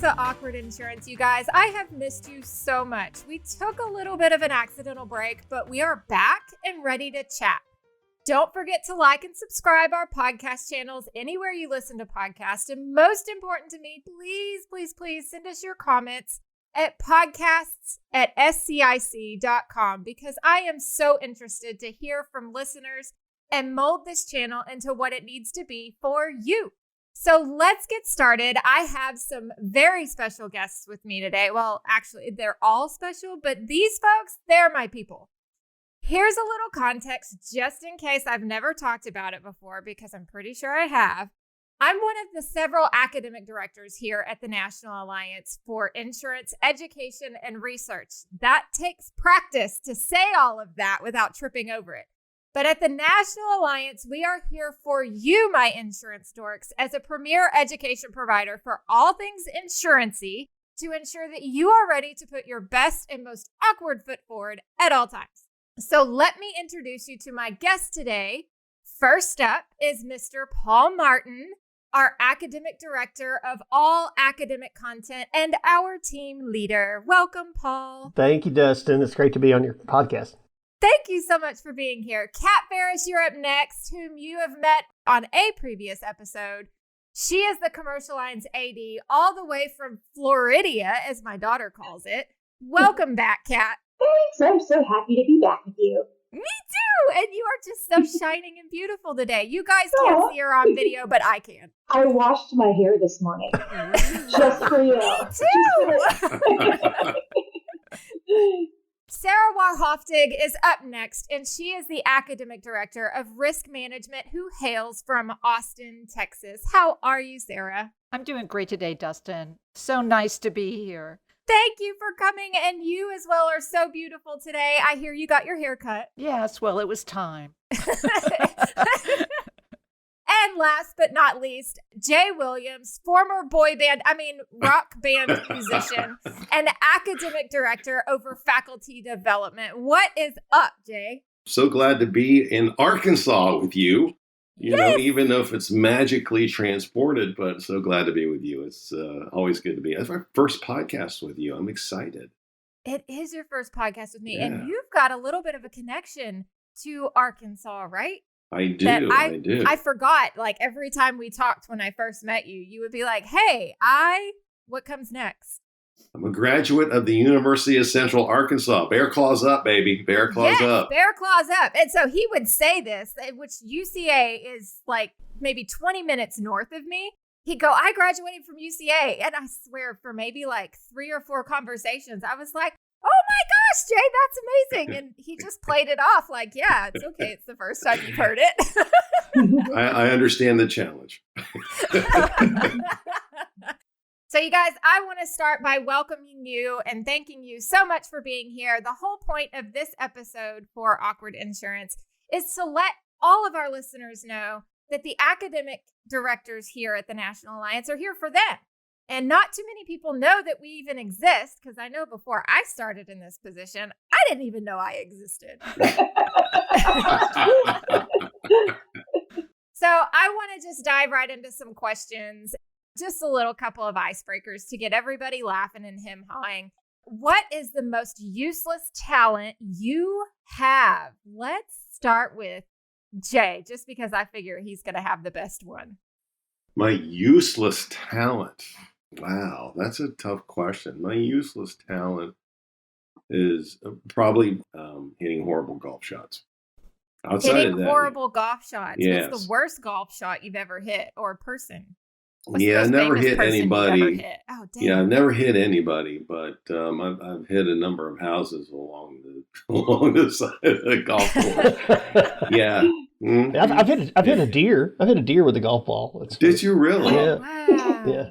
to Awkward Insurance, you guys. I have missed you so much. We took a little bit of an accidental break, but we are back and ready to chat. Don't forget to like and subscribe our podcast channels anywhere you listen to podcasts. And most important to me, please, please, please send us your comments at podcasts@scic.com because I am so interested to hear from listeners and mold this channel into what it needs to be for you. So let's get started. I have some very special guests with me today. Well, actually, they're all special, but these folks, they're my people. Here's a little context just in case I've never talked about it before, because I'm pretty sure I have. I'm one of the several academic directors here at the National Alliance for Insurance, Education, and Research. That takes practice to say all of that without tripping over it. But at the National Alliance, we are here for you, my insurance dorks, as a premier education provider for all things insurance-y to ensure that you are ready to put your best and most awkward foot forward at all times. So let me introduce you to my guest today. First up is Mr. Paul Martin, our academic director of all academic content and our team leader. Welcome, Paul. Thank you, Dustin. It's great to be on your podcast. Thank you so much for being here. Kat Ferris, you're up next, whom you have met on a previous episode. She is the Commercial Lines AD all the way from Floridia, as my daughter calls it. Welcome back, Kat. Thanks. I'm so happy to be back with you. Me too. And you are just so shining and beautiful today. You guys can't see her on video, but I can. I washed my hair this morning. Just for you. Me too. Sarah Hofftig is up next, and she is the academic director of risk management who hails from Austin, Texas. How are you, Sarah? I'm doing great today, Dustin. So nice to be here. Thank you for coming, and you as well are so beautiful today. I hear you got your hair cut. Yes, well, it was time. And last but not least, Jay Williams, former rock band musician and academic director over faculty development. What is up, Jay? So glad to be in Arkansas with you. You know, Yes. even if it's magically transported, but so glad to be with you. It's always good to be. It's my first podcast with you. I'm excited. It is your first podcast with me, Yeah. and you've got a little bit of a connection to Arkansas, right? I do. I do. I forgot, like, every time we talked when I first met you, you would be like, hey, what comes next? I'm a graduate of the University of Central Arkansas. Bear claws up, baby. Bear claws up. Bear claws up. And so he would say this, which UCA is like maybe 20 minutes north of me. He'd go, I graduated from UCA. And I swear for maybe like 3 or 4 conversations, I was like, oh my gosh, Jay, that's amazing. And he just played it off like, yeah, it's okay. It's the first time you've heard it. I understand the challenge. So you guys, I want to start by welcoming you and thanking you so much for being here. The whole point of this episode for Awkward Insurance is to let all of our listeners know that the academic directors here at the National Alliance are here for them. And not too many people know that we even exist, because I know before I started in this position, I didn't even know I existed. So I want to just dive right into some questions. Just a little couple of icebreakers to get everybody laughing and him-hawing. What is the most useless talent you have? Let's start with Jay, just because I figure he's going to have the best one. My useless talent. Wow, that's a tough question. My useless talent is probably hitting horrible golf shots. Outside Hitting of that, horrible golf shots. Yes. What's the worst golf shot you've ever hit, or person? What's the Yeah, I most never famous hit person you've ever anybody. hit? Oh, dang. Yeah, I've never hit anybody, but I've hit a number of houses along the side of the golf course. Yeah. Mhm. I've hit a deer. I've hit a deer with a golf ball. Did you really? Yeah. Wow. Yeah.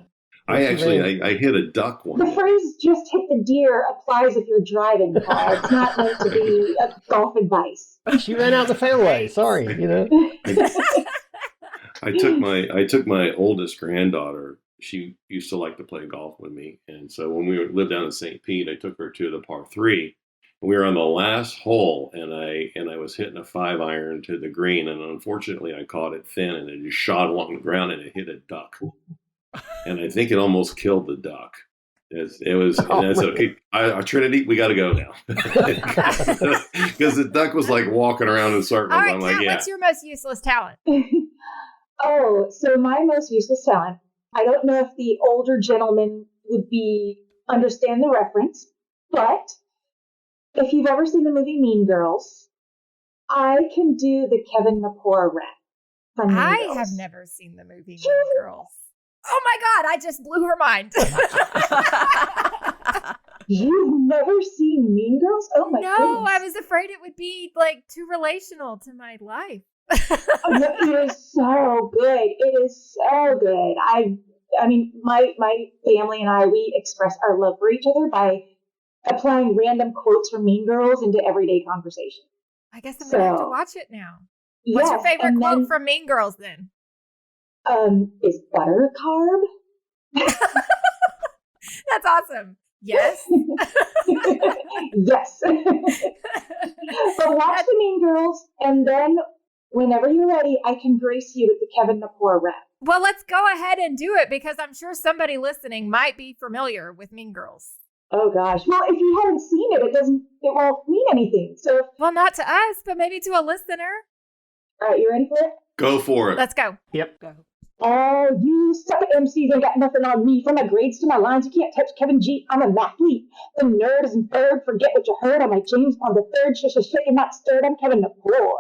I hit a duck one The day. phrase "just hit the deer" applies if you're driving the car. It's not meant to be golf advice. She ran out the fairway. Sorry, I took my oldest granddaughter. She used to like to play golf with me, and so when we lived down in St. Pete, I took her to the par 3. We were on the last hole, and I was hitting a 5-iron to the green, and unfortunately, I caught it thin, and it just shot along the ground, and it hit a duck. and I think it almost killed the duck. It was Trinity, we got to go now because the duck was like walking around in circles. All right, I'm Kat, like, yeah. what's your most useless talent? Oh, so my most useless talent. I don't know if the older gentleman would understand the reference, but if you've ever seen the movie Mean Girls, I can do the Kevin Napor rap from Mean I Girls. have never seen the movie Mean Girls. Oh my God, I just blew her mind. You've never seen Mean Girls? Oh my No, goodness. I was afraid it would be like too relational to my life. Oh, no, it is so good. It is so good. I mean, my family and I, we express our love for each other by applying random quotes from Mean Girls into everyday conversation. I guess I'm going to have to watch it now. What's your favorite quote from Mean Girls then? Is butter a carb? That's awesome. Yes. Yes. But watch the Mean Girls, and then whenever you're ready, I can grace you with the Kevin Napor rap. Well, let's go ahead and do it because I'm sure somebody listening might be familiar with Mean Girls. Oh gosh. Well, if you haven't seen it, it won't mean anything. So, well, not to us, but maybe to a listener. All right, you ready for it? Go for it. Let's go. Yep. Go. Oh, you suck MCs ain't got nothing on me. From my grades to my lines, you can't touch Kevin G. I'm an athlete. The nerd is inferred. Forget what you heard on my James on the third. Shush, you're not stirred. I'm Kevin Napor.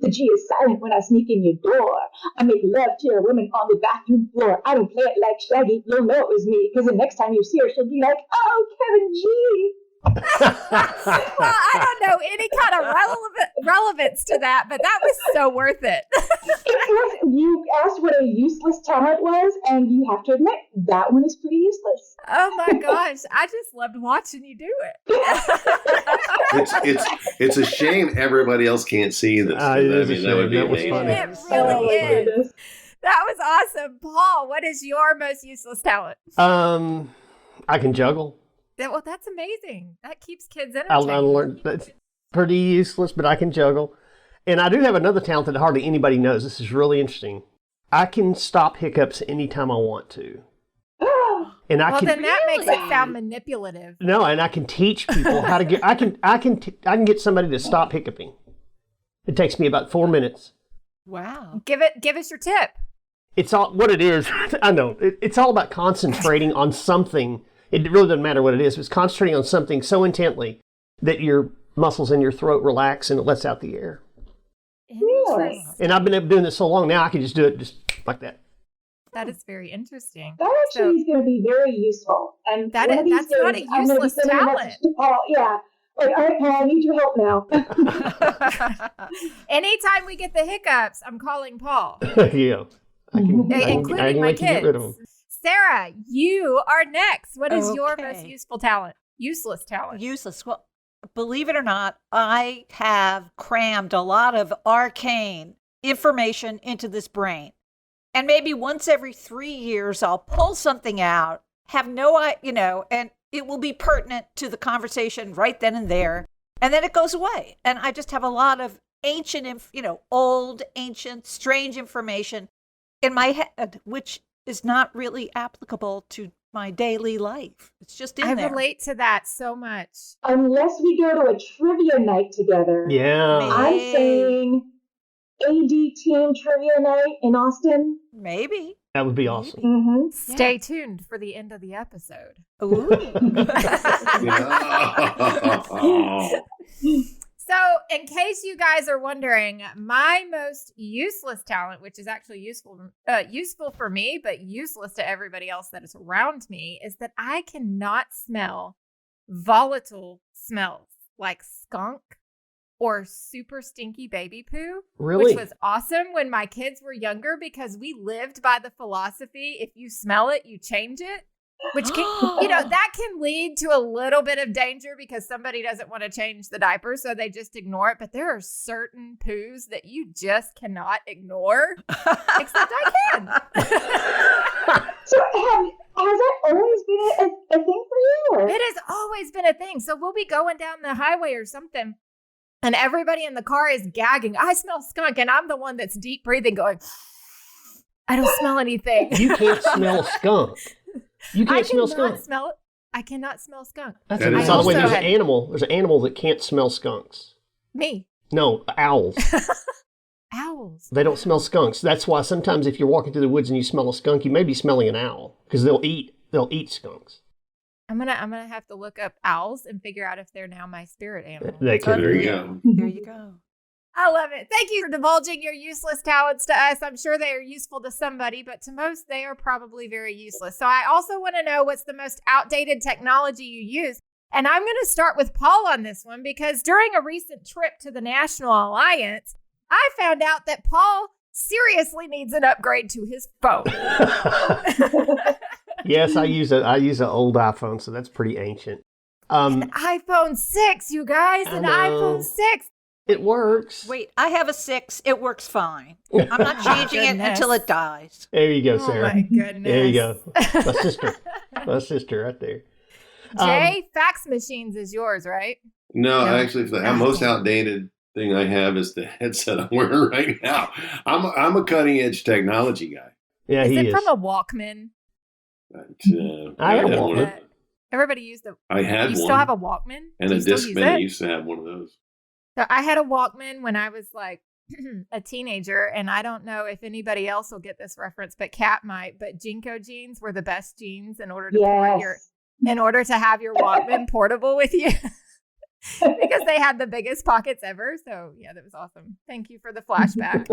The G is silent when I sneak in your door. I make love to your woman on the bathroom floor. I don't play it like Shaggy. You'll know it was me. Because the next time you see her, she'll be like, oh, Kevin G. Well, I don't know any kind of relevance to that, but that was so worth it. You asked what a useless talent was, and you have to admit that one is pretty useless. Oh my gosh, I just loved watching you do it. It's a shame everybody else can't see this. That would be amazing. funny. It really is. Goodness. That was awesome. Paul, what is your most useless talent? I can juggle. Well, that's amazing. That keeps kids I entertained. learned that's pretty useless, but I can juggle. And I do have another talent that hardly anybody knows. This is really interesting. I can stop hiccups anytime I want to. And then that makes it sound manipulative. No, and I can teach people how to get. I can get somebody to stop hiccuping. It takes me about 4 minutes. Wow. Give us your tip. It's all what it is. I know it's all about concentrating on something. It really doesn't matter what it is. It's concentrating on something so intently that your muscles in your throat relax and it lets out the air. Interesting. And I've been doing this so long now, I can just do it just like that. That is very interesting. That actually is going to be very useful. And that's not a useless talent. To Paul. Yeah. Like, all right, Paul, I need your help now. Anytime we get the hiccups, I'm calling Paul. Yeah. Including my let you get rid of kids. them. Sarah, you are next. What is your Okay. most useful talent? Useless talent. Useless. Well, believe it or not, I have crammed a lot of arcane information into this brain. And maybe once every 3 years, I'll pull something out, have and it will be pertinent to the conversation right then and there. And then it goes away. And I just have a lot of ancient, old, ancient, strange information in my head, which is not really applicable to my daily life. It's just in there. I relate to that so much. Unless we go to a trivia night together. Yeah. I'm saying AD team trivia night in Austin. Maybe. That would be awesome. Mm-hmm. Stay tuned for the end of the episode. Ooh. So, in case you guys are wondering, my most useless talent, which is actually useful for me, but useless to everybody else that is around me, is that I cannot smell volatile smells like skunk or super stinky baby poo. Really? Which was awesome when my kids were younger because we lived by the philosophy, if you smell it, you change it. Which can, that can lead to a little bit of danger because somebody doesn't want to change the diaper, so they just ignore it. But there are certain poos that you just cannot ignore, except I can. So has that always been a thing for you? Or? It has always been a thing. So we'll be going down the highway or something, and everybody in the car is gagging. I smell skunk, and I'm the one that's deep breathing going, I don't smell anything. You can't smell a skunk. You can't smell skunk. I cannot smell skunk. That's That is by the way, also there's an animal. There's an animal that can't smell skunks. Me. No, owls. Owls. They don't smell skunks. That's why sometimes if you're walking through the woods and you smell a skunk, you may be smelling an owl because they'll eat skunks. I'm gonna have to look up owls and figure out if they're now my spirit animal. They could. There you go. There you go. I love it. Thank you for divulging your useless talents to us. I'm sure they are useful to somebody, but to most, they are probably very useless. So I also want to know what's the most outdated technology you use. And I'm going to start with Paul on this one because during a recent trip to the National Alliance, I found out that Paul seriously needs an upgrade to his phone. Yes, I use an old iPhone, so that's pretty ancient. An iPhone 6, you guys, an iPhone 6. It works. Wait, I have a 6. It works fine. I'm not changing it until it dies. There you go, Oh Sarah. my goodness. There you go. My sister right there. Jay, fax machines is yours, right? No, No. actually, the most outdated thing I have is the headset I'm wearing right now. I'm a cutting edge technology guy. Yeah, Is he it is. from a Walkman? But, I had one. one. Everybody used the. I had You one. still have a Walkman? And Do a you still use Discman. I it? used to have one of those. So I had a Walkman when I was like a teenager, and I don't know if anybody else will get this reference, but Kat might. But Jinko jeans were the best jeans in order to have your Walkman portable with you. Because they had the biggest pockets ever. So yeah, that was awesome. Thank you for the flashback.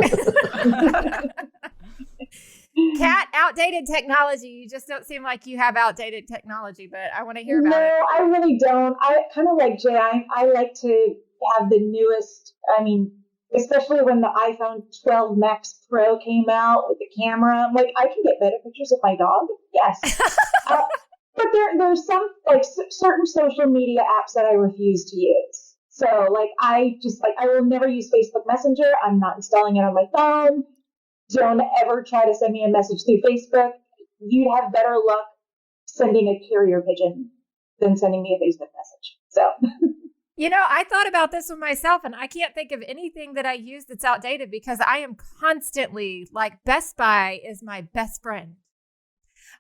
Kat, outdated technology. You just don't seem like you have outdated technology, but I want to hear about it. No, I really don't. I kind of like Jay. I like to have the newest. I mean, especially when the iPhone 12 Max Pro came out with the camera. I'm like, I can get better pictures of my dog. Yes. But there's some like certain social media apps that I refuse to use. So like I will never use Facebook Messenger. I'm not installing it on my phone. Don't ever try to send me a message through Facebook. You'd have better luck sending a carrier pigeon than sending me a Facebook message. So You know, I thought about this with myself, and I can't think of anything that I use that's outdated because I am constantly like Best Buy is my best friend.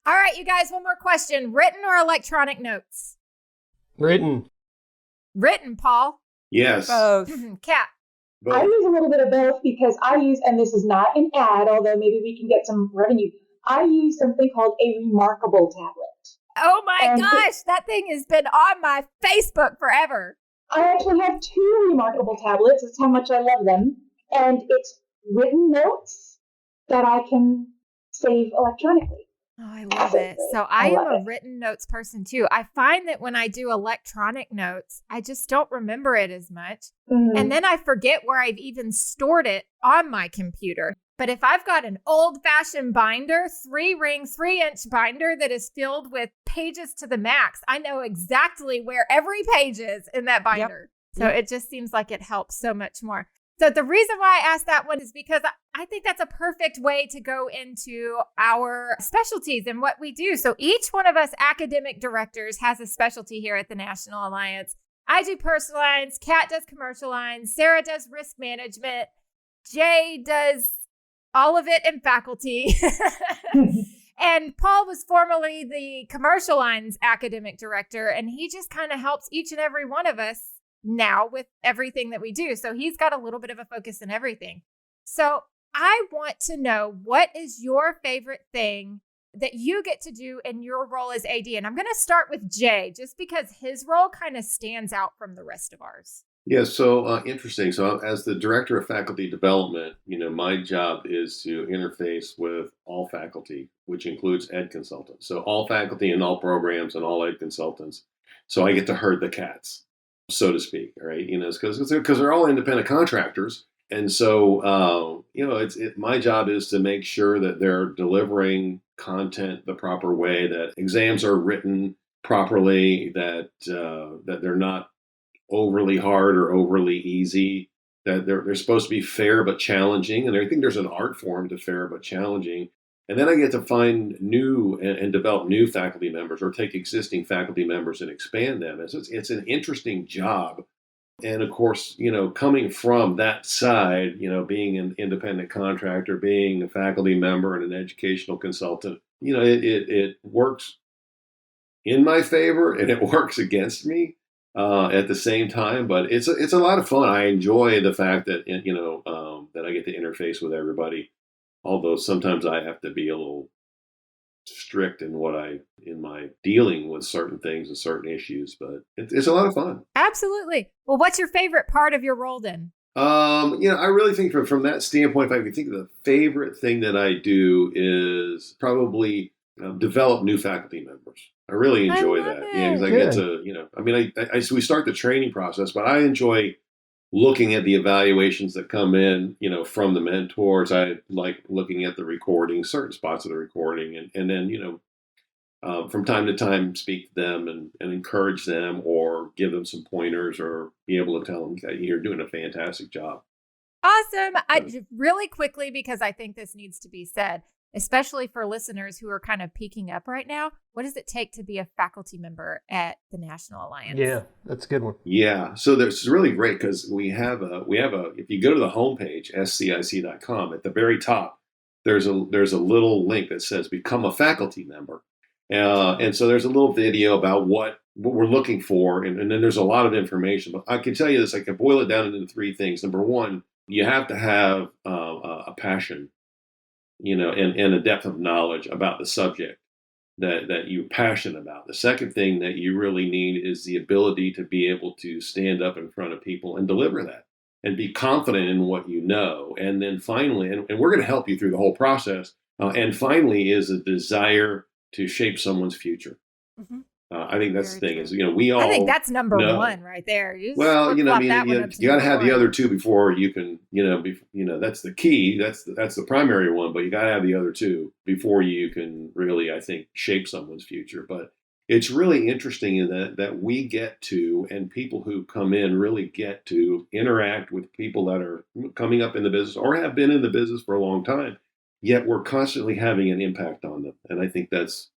All right, you guys, one more question. Written or electronic notes? Written. Written, Paul. Yes. Both. Kat. Both. I use a little bit of both because I use, and this is not an ad, although maybe we can get some revenue. I use something called a Remarkable tablet. Oh my And gosh, that thing has been on my Facebook forever. I actually have 2 Remarkable tablets. That's how much I love them. And it's written notes that I can save electronically. Oh, I love it. So I am a written notes person too. I find that when I do electronic notes, I just don't remember it as much. Mhm. And then I forget where I've even stored it on my computer. But if I've got an old fashioned binder, 3-ring, 3-inch binder that is filled with pages to the max, I know exactly where every page is in that binder. So it just seems like it helps so much more. So the reason why I asked that one is because I think that's a perfect way to go into our specialties and what we do. So each one of us academic directors has a specialty here at the National Alliance. I do personal lines, Kat does commercial lines, Sarah does risk management, Jay does all of it in faculty. And Paul was formerly the commercial lines academic director, and he just kind of helps each and every one of us now with everything that we do. So he's got a little bit of a focus in everything. So I want to know, what is your favorite thing that you get to do in your role as AD? And I'm going to start with Jay, just because his role kind of stands out from the rest of ours. Yeah, so interesting. So as the director of faculty development, my job is to interface with all faculty, which includes ed consultants. So all faculty and all programs and all ed consultants. So I get to herd the cats, so to speak, right? Because they're all independent contractors. And so, my job is to make sure that they're delivering content the proper way, that exams are written properly, that they're not overly hard or overly easy, that they're supposed to be fair but challenging. And I think there's an art form to fair but challenging. And then I get to find new and develop new faculty members, or take existing faculty members and expand them. It's an interesting job And of course, coming from that side, being an independent contractor, being a faculty member and an educational consultant, it works in my favor and it works against me at the same time. But it's a lot of fun. I enjoy the fact that that I get to interface with everybody. Although sometimes I have to be a little strict in my dealing with certain things and certain issues, but it's a lot of fun. Absolutely. Well, what's your favorite part of your role then? I really think from that standpoint, if I could think of the favorite thing that I do is probably develop new faculty members. I really enjoy that. Yeah, because I get to, so we start the training process, but I enjoy looking at the evaluations that come in, from the mentors. I like looking at the recording, certain spots of the recording, and then, from time to time speak to them and encourage them or give them some pointers or be able to tell them that you're doing a fantastic job. Awesome. Really quickly, because I think this needs to be said, especially for listeners who are kind of peeking up right now. What does it take to be a faculty member at the National Alliance? Yeah, that's a good one. Yeah. So it's really great because we have if you go to the homepage, scic.com, at the very top, there's a little link that says become a faculty member. And so there's a little video about what we're looking for. And then there's a lot of information, but I can tell you this, I can boil it down into three things. Number one, you have to have a passion, and a depth of knowledge about the subject that you're passionate about. The second thing that you really need is the ability to be able to stand up in front of people and deliver that and be confident in what you know. And then finally, and we're going to help you through the whole process. And finally is a desire to shape someone's future. Mm-hmm. I think that's the thing is, we all. I think that's number one right there. You got to have the other two before you can, that's the key. That's the primary one, but you got to have the other two before you can really, I think, shape someone's future. But it's really interesting in that we get to, and people who come in really get to interact with people that are coming up in the business or have been in the business for a long time. Yet we're constantly having an impact on them, and I think that's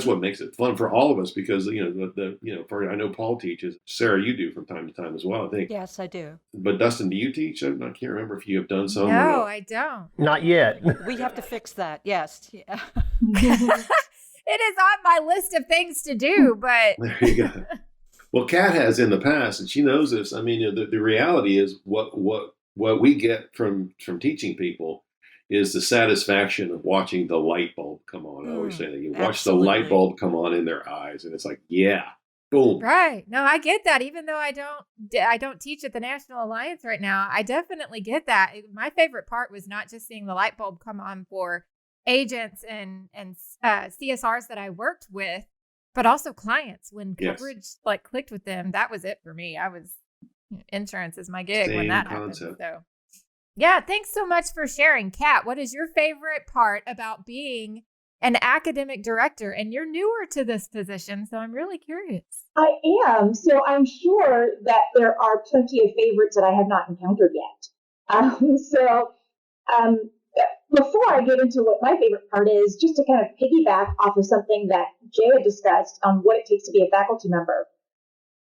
what makes it fun for all of us because I know Paul teaches. Sarah, you do from time to time as well, I think. Yes, I do. But Dustin, do you teach? I can't remember if you have done some. No, I don't. Not yet. We have to fix that. Yes. Yeah. It is on my list of things to do, but there you go. Well, Kat has in the past, and she knows this. I mean, the reality is what we get from teaching people is the satisfaction of watching the light bulb come on. I always say that you watch absolutely. The light bulb come on in their eyes, and it's like, yeah, boom. Right. No, I get that. Even though I don't teach at the National Alliance right now, I definitely get that. My favorite part was not just seeing the light bulb come on for agents and CSRs that I worked with, but also clients when coverage clicked with them. That was it for me. Insurance is my gig when that happened. So. Yeah, thanks so much for sharing. Kat, what is your favorite part about being an academic director? And you're newer to this position, so I'm really curious. I am. So I'm sure that there are plenty of favorites that I have not encountered yet. Before I get into what my favorite part is, just to kind of piggyback off of something that Jay had discussed on what it takes to be a faculty member.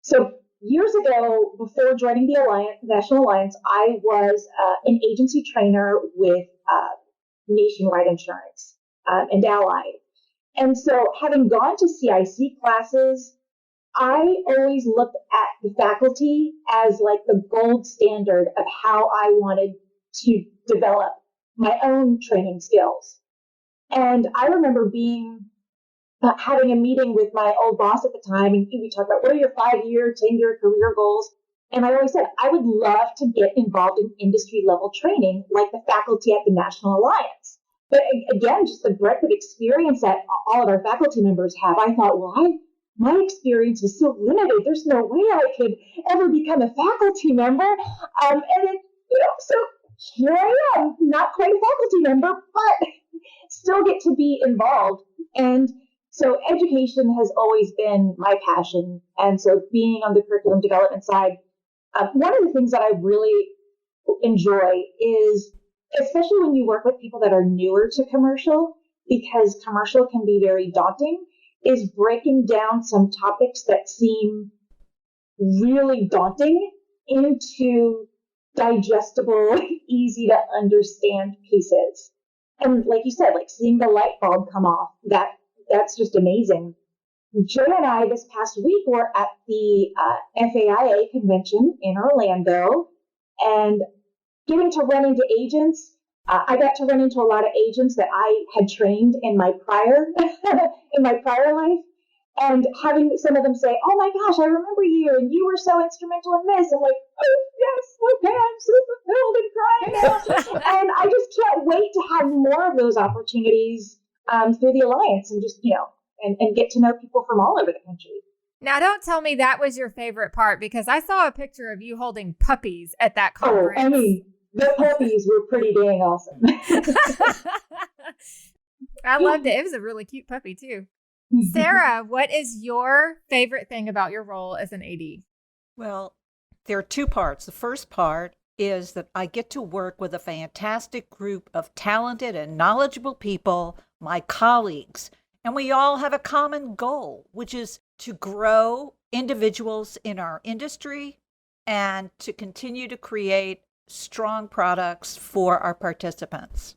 So years ago, before joining the National Alliance, I was an agency trainer with Nationwide Insurance and Allied. And so having gone to CIC classes, I always looked at the faculty as like the gold standard of how I wanted to develop my own training skills. And I remember having a meeting with my old boss at the time, and we talked about what are your 5-year, 10-year career goals. And I always said, I would love to get involved in industry level training like the faculty at the National Alliance. But again, just the breadth of experience that all of our faculty members have, I thought, well, my experience is so limited. There's no way I could ever become a faculty member. So here I am, not quite a faculty member, but still get to be involved. And so education has always been my passion. And so being on the curriculum development side, one of the things that I really enjoy is, especially when you work with people that are newer to commercial, because commercial can be very daunting, is breaking down some topics that seem really daunting into digestible, easy to understand pieces. And like you said, like seeing the light bulb come off, that's just amazing. Joy and I this past week were at the FAIA convention in Orlando, and getting to run into agents. I got to run into a lot of agents that I had trained in my prior in my prior life, and having some of them say, "Oh my gosh, I remember you, and you were so instrumental in this." I'm like, "Oh yes, okay, I'm so fulfilled and crying now," and I just can't wait to have more of those opportunities through the alliance, and just and get to know people from all over the country. Now, don't tell me that was your favorite part, because I saw a picture of you holding puppies at that conference. Oh, I mean, the puppies were pretty dang awesome. I loved it. It was a really cute puppy, too. Sarah, what is your favorite thing about your role as an AD? Well, there are two parts. The first part is that I get to work with a fantastic group of talented and knowledgeable people, my colleagues, and we all have a common goal, which is to grow individuals in our industry and to continue to create strong products for our participants.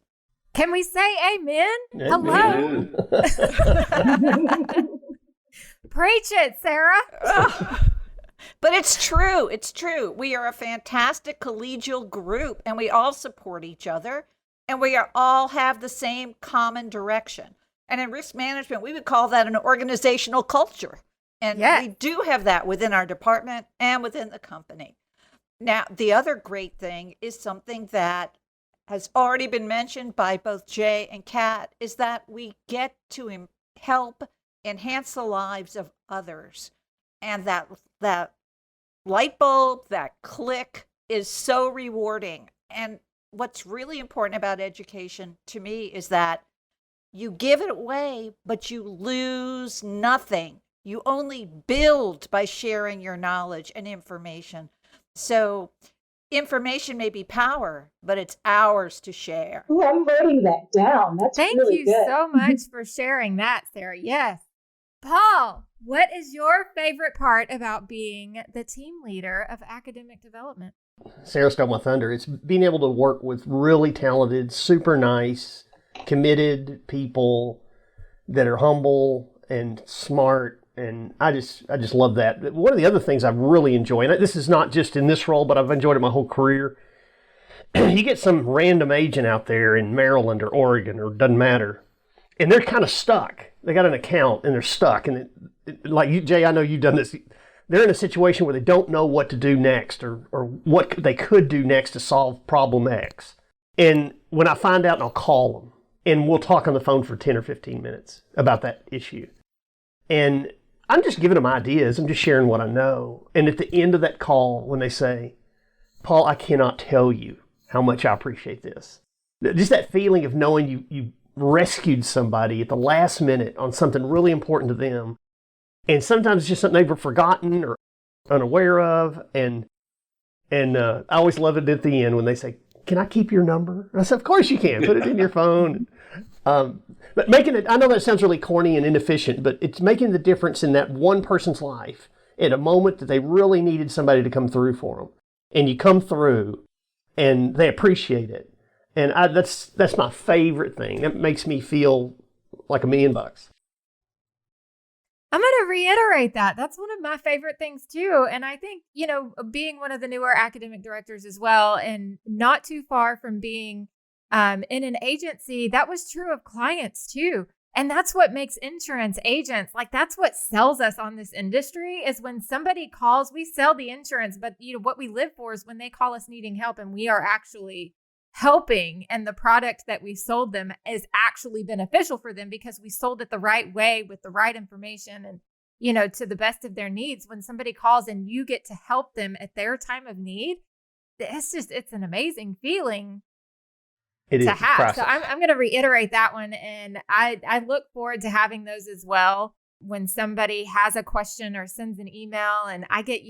Can we say amen? Hello. Amen. Preach it, Sarah. But it's true. It's true. We are a fantastic collegial group, and we all support each other, and we all have the same common direction. And in risk management, we would call that an organizational culture. And we do have that within our department and within the company. Now, the other great thing is something that has already been mentioned by both Jay and Kat, is that we get to help enhance the lives of others. And that light bulb, that click is so rewarding. And what's really important about education to me is that you give it away, but you lose nothing. You only build by sharing your knowledge and information. So information may be power, but it's ours to share. Oh, I'm writing that down. That's Thank really you good. so much for sharing that, Sarah. Yes. Paul, what is your favorite part about being the team leader of academic development? Sarah stole my thunder. It's being able to work with really talented, super nice, committed people that are humble and smart. And I just love that. One of the other things I really enjoy, and this is not just in this role, but I've enjoyed it my whole career. You get some random agent out there in Maryland or Oregon, or doesn't matter, and they're kind of stuck. They got an account and they're stuck. And like you, Jay, I know you've done this. They're in a situation where they don't know what to do next, or what they could do next to solve problem X. And when I find out, I'll call them, and we'll talk on the phone for 10 or 15 minutes about that issue. And I'm just giving them ideas. I'm just sharing what I know. And at the end of that call, when they say, "Paul, I cannot tell you how much I appreciate this." Just that feeling of knowing you rescued somebody at the last minute on something really important to them. And sometimes it's just something they were forgotten or unaware of. And I always love it at the end when they say, "Can I keep your number?" I said, "Of course you can. Put it in your phone." But making it, I know that sounds really corny and inefficient, but it's making the difference in that one person's life at a moment that they really needed somebody to come through for them. And you come through and they appreciate it. And that's my favorite thing. That makes me feel like $1 million. I'm going to reiterate that. That's one of my favorite things too. And I think, being one of the newer academic directors as well, and not too far from being in an agency, that was true of clients too. And that's what makes insurance agents, like that's what sells us on this industry, is when somebody calls, we sell the insurance, but what we live for is when they call us needing help and we are actually helping, and the product that we sold them is actually beneficial for them because we sold it the right way with the right information and, to the best of their needs. When somebody calls and you get to help them at their time of need, it's an amazing feeling to have. So I'm going to reiterate that one. And I look forward to having those as well. When somebody has a question or sends an email, and I get,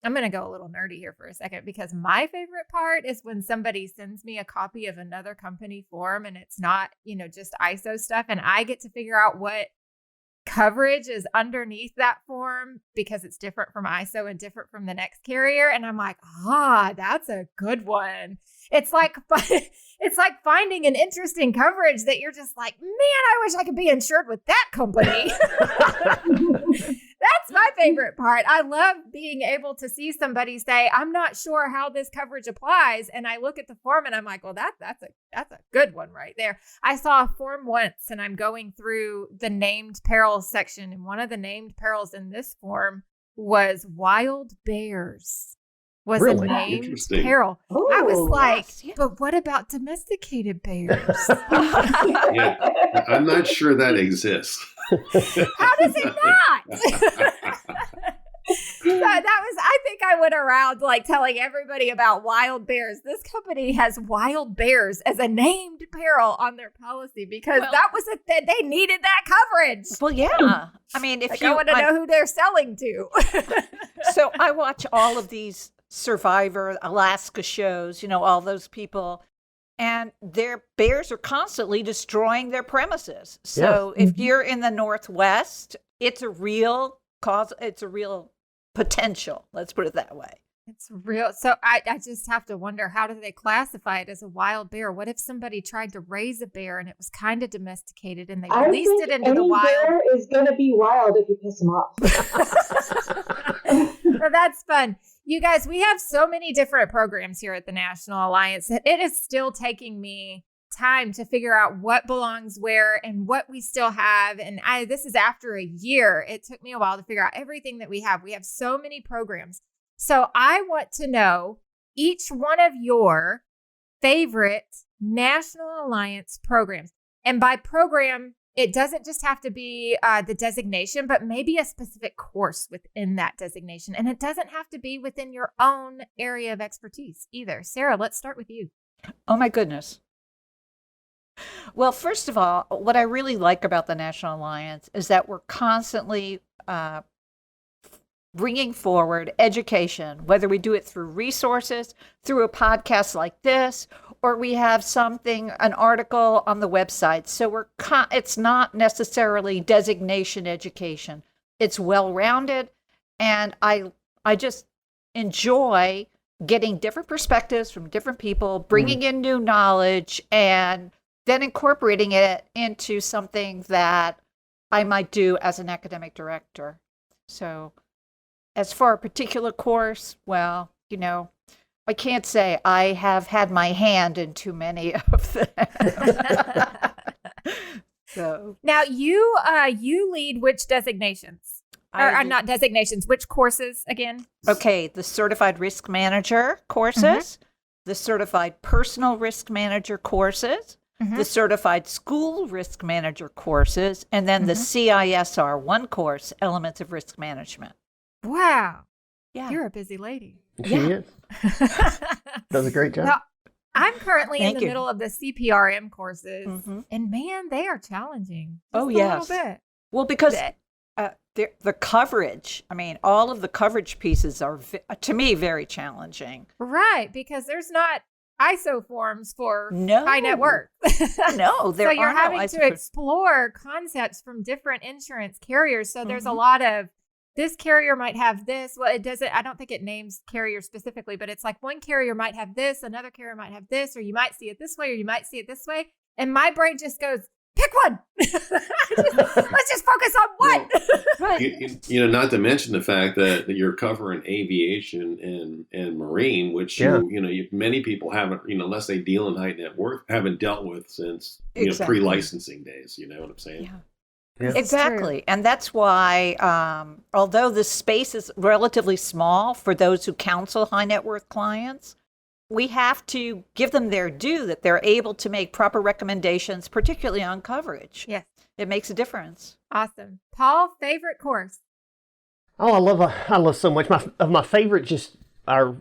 I'm going to go a little nerdy here for a second, because my favorite part is when somebody sends me a copy of another company form and it's not, just ISO stuff, and I get to figure out what coverage is underneath that form because it's different from ISO and different from the next carrier. And I'm like, that's a good one. It's like finding an interesting coverage that you're just like, man, I wish I could be insured with that company. That's my favorite part. I love being able to see somebody say, I'm not sure how this coverage applies. And I look at the form and I'm like, well, that's a good one right there. I saw a form once and I'm going through the named perils section. And one of the named perils in this form was wild bears. Was a named peril. Ooh, I was like, yes. but what about domesticated bears? Yeah, I'm not sure that exists. How does it not? So I think I went around like telling everybody about wild bears. This company has wild bears as a named peril on their policy because that was they needed that coverage. Well, yeah. I mean, if I want to know who they're selling to. So I watch all of these Survivor, Alaska shows, all those people, and their bears are constantly destroying their premises. So if you're in the Northwest, it's a real potential. Let's put it that way. It's real. So I just have to wonder, how do they classify it as a wild bear? What if somebody tried to raise a bear and it was kind of domesticated and they released it into the wild? Bear is going to be wild if you piss him off. So that's fun. You guys, we have so many different programs here at the National Alliance that it is still taking me time to figure out what belongs where and what we still have. And this is after a year. It took me a while to figure out everything that we have. We have so many programs. So I want to know each one of your favorite National Alliance programs. And by program, it doesn't just have to be the designation, but maybe a specific course within that designation. And it doesn't have to be within your own area of expertise either. Sarah, let's start with you. Oh, my goodness. Well, first of all, what I really like about the National Alliance is that we're constantly bringing forward education, whether we do it through resources, through a podcast like this, or we have an article on the website. So it's not necessarily designation education. It's well-rounded, and I just enjoy getting different perspectives from different people, bringing in new knowledge, and then incorporating it into something that I might do as an academic director. So as for a particular course, well, I can't say I have had my hand in too many of them. So now you lead which designations? Or not designations, which courses again? Okay, the Certified Risk Manager courses, the Certified Personal Risk Manager courses, the Certified School Risk Manager courses, and then the CISR 1 course, Elements of Risk Management. Wow. Yeah. You're a busy lady. She is. Does a great job. Well, I'm currently in the you. middle of the CPRM courses, and man, they are challenging. Oh, Just yes. a little bit. Well, because the coverage, all of the coverage pieces are, to me, very challenging. Right, because there's not ISO forms for No. high net worth. No, there So you're are no having ISO to explore concepts from different insurance carriers. So there's a lot of, this carrier might have this. Well, it doesn't, I don't think it names carrier specifically, but it's like one carrier might have this, another carrier might have this, or you might see it this way, or you might see it this way. And my brain just goes, pick one. Let's just focus on one. Right. Not to mention the fact that you're covering aviation and marine, which many people haven't, unless they deal in high net worth, haven't dealt with since pre-licensing days. You know what I'm saying? Yeah. Yeah. Exactly. And that's why, although the space is relatively small for those who counsel high net worth clients, we have to give them their due that they're able to make proper recommendations, particularly on coverage. Yes. It makes a difference. Awesome. Paul, favorite course? Oh, I love so much. My favorite just our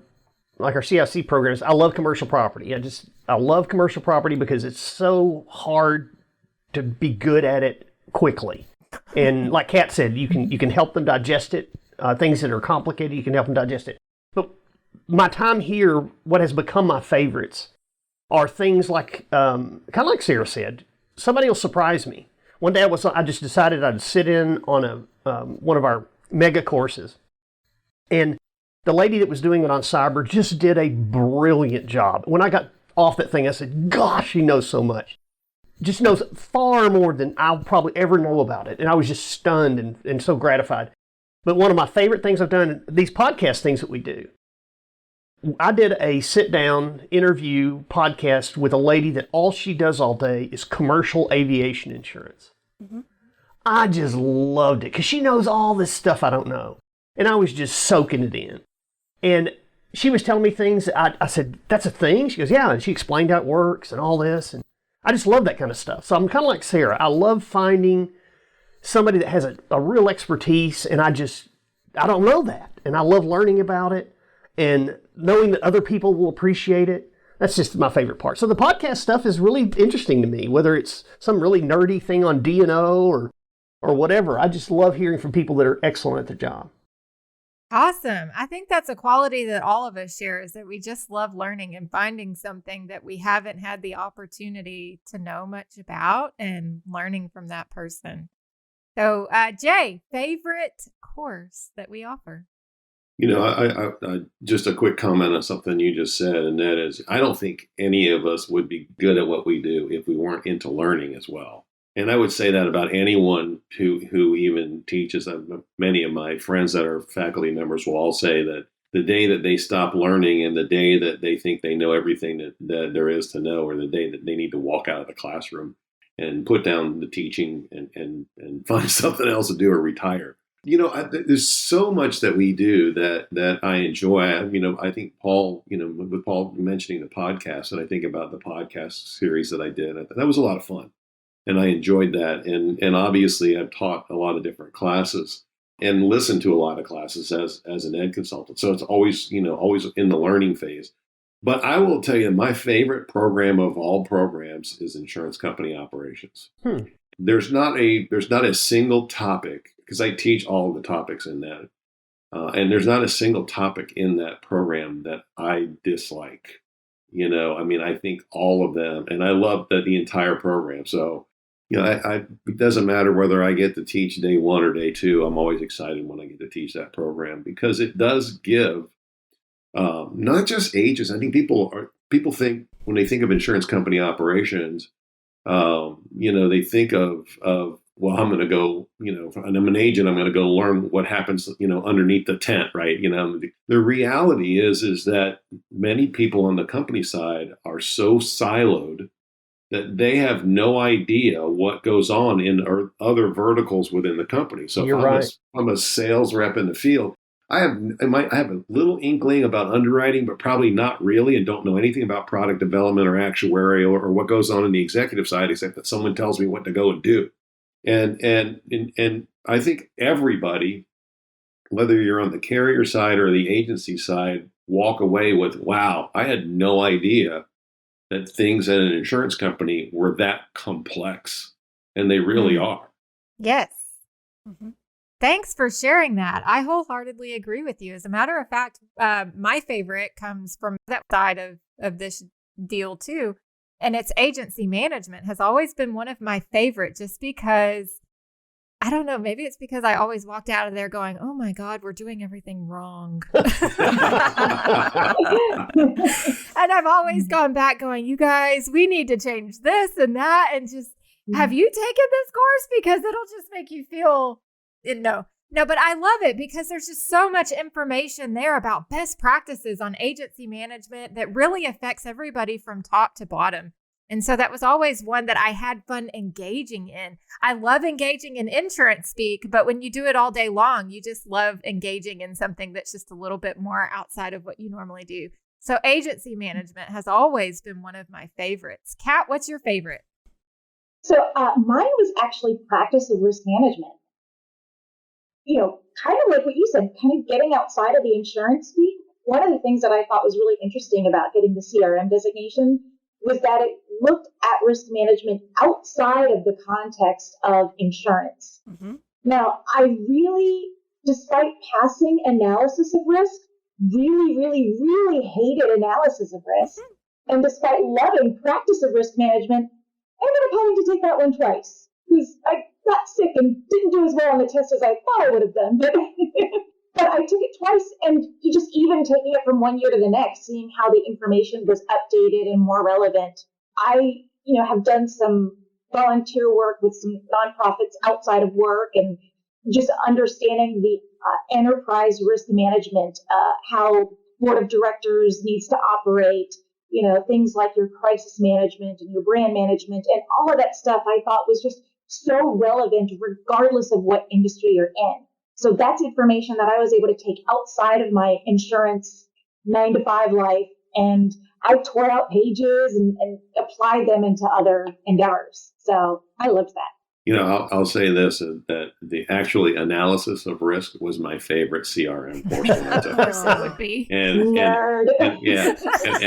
CIC programs. I love commercial property. I love commercial property because it's so hard to be good at it quickly. And like Kat said, you can help them digest it. Things that are complicated, you can help them digest it. But my time here, what has become my favorites are things like, kind of like Sarah said, somebody will surprise me. one day I just decided I'd sit in on one of our mega courses, and the lady that was doing it on cyber just did a brilliant job. When I got off that thing, I said, gosh, she knows so much. Just knows far more than I'll probably ever know about it. And I was just stunned and so gratified. But one of my favorite things I've done, these podcast things that we do, I did a sit-down interview podcast with a lady that all she does all day is commercial aviation insurance. Mm-hmm. I just loved it because she knows all this stuff I don't know. And I was just soaking it in. And she was telling me things that I said, that's a thing? She goes, yeah. And she explained how it works and all this. And I just love that kind of stuff. So I'm kind of like Sarah. I love finding somebody that has a real expertise, and I don't know that. And I love learning about it and knowing that other people will appreciate it. That's just my favorite part. So the podcast stuff is really interesting to me, whether it's some really nerdy thing on D&O or whatever. I just love hearing from people that are excellent at their job. Awesome. I think that's a quality that all of us share, is that we just love learning and finding something that we haven't had the opportunity to know much about and learning from that person. So, Jay, favorite course that we offer? You know, I just a quick comment on something you just said, and that is, I don't think any of us would be good at what we do if we weren't into learning as well. And I would say that about anyone who even teaches. Many of my friends that are faculty members will all say that the day that they stop learning and the day that they think they know everything that there is to know, or the day that they need to walk out of the classroom and put down the teaching and find something else to do or retire. You know, there's so much that we do that I enjoy. You know, I think Paul, you know, with Paul mentioning the podcast, and I think about the podcast series that I did, that was a lot of fun. And I enjoyed that. And obviously I've taught a lot of different classes and listened to a lot of classes as an ed consultant. So it's always, you know, always in the learning phase. But I will tell you, my favorite program of all programs is insurance company operations. There's not a single topic, because I teach all of the topics in that. And there's not a single topic in that program that I dislike. You know, I mean, I think all of them, and I love the entire program. So, you know, it doesn't matter whether I get to teach day one or day two. I'm always excited when I get to teach that program, because it does give not just agents. I think people think, when they think of insurance company operations, you know, they think of well, I'm going to go, you know, and I'm an agent, I'm going to go learn what happens, you know, underneath the tent, right? You know, the reality is that many people on the company side are so siloed that they have no idea what goes on in other verticals within the company. So if I'm a sales rep in the field, I have a little inkling about underwriting, but probably not really, and don't know anything about product development or actuarial or what goes on in the executive side, except that someone tells me what to go and do. And I think everybody, whether you're on the carrier side or the agency side, walk away with, wow, I had no idea that things at an insurance company were that complex. And they really are. Yes. Mm-hmm. Thanks for sharing that. I wholeheartedly agree with you. As a matter of fact, my favorite comes from that side of this deal too. And it's agency management has always been one of my favorite, just because, I don't know, maybe it's because I always walked out of there going, oh my God, we're doing everything wrong. And I've always gone back going, you guys, we need to change this and that. And just, have you taken this course? Because it'll just make you feel, no, but I love it because there's just so much information there about best practices on agency management that really affects everybody from top to bottom. And so that was always one that I had fun engaging in. I love engaging in insurance speak, but when you do it all day long, you just love engaging in something that's just a little bit more outside of what you normally do. So agency management has always been one of my favorites. Kat, what's your favorite? So mine was actually practice of risk management. You know, kind of like what you said, kind of getting outside of the insurance speak. One of the things that I thought was really interesting about getting the CRM designation was that it looked at risk management outside of the context of insurance. Mm-hmm. Now, I really, despite passing analysis of risk, really, really, really hated analysis of risk. Mm-hmm. And despite loving practice of risk management, I ended up having to take that one twice. I got sick and didn't do as well on the test as I thought I would have done. But but I took it twice, and just even taking it from one year to the next, seeing how the information was updated and more relevant. I, have done some volunteer work with some nonprofits outside of work, and just understanding the enterprise risk management, how board of directors needs to operate, things like your crisis management and your brand management and all of that stuff I thought was just so relevant regardless of what industry you're in. So that's information that I was able to take outside of my insurance 9-to-5 life, and I tore out pages and applied them into other endeavors. So I loved that. I'll say this, that the actually analysis of risk was my favorite CRM portion. Of course it would be. And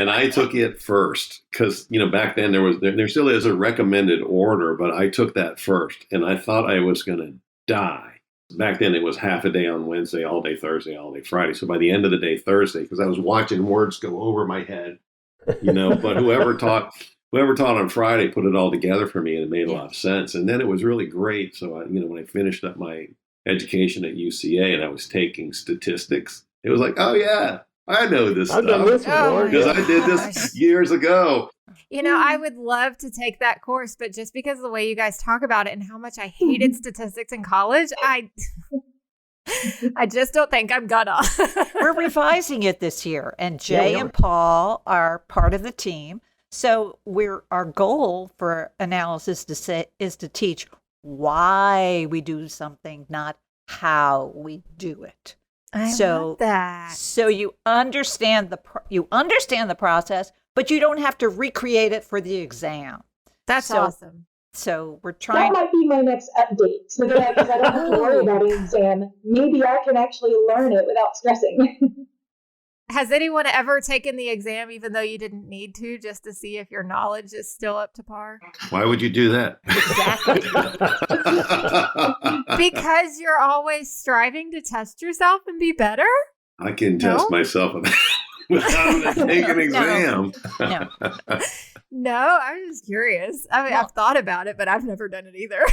I took it first because, back then there still is a recommended order, but I took that first and I thought I was going to die. Back then it was half a day on Wednesday, all day Thursday, all day Friday. So by the end of the day Thursday, because I was watching words go over my head, but whoever taught on Friday put it all together for me, and it made a lot of sense. And then it was really great. So, when I finished up my education at UCA and I was taking statistics, it was like, oh yeah, I know this I've stuff done this before. because I did this years ago. I would love to take that course, but just because of the way you guys talk about it and how much I hated statistics in college, I just don't think I'm gonna. We're revising it this year, and Jay and Paul are part of the team. So our goal for analysis is to teach why we do something, not how we do it. I love that. So you understand the process, but you don't have to recreate it for the exam. That's awesome. So we're trying. That might be my next update, so that because I don't have to worry about an exam, maybe I can actually learn it without stressing. Has anyone ever taken the exam even though you didn't need to, just to see if your knowledge is still up to par? Why would you do that? Exactly. Because you're always striving to test yourself and be better? I can test myself without having to take an exam. No, I'm just curious. I mean, I've thought about it, but I've never done it either.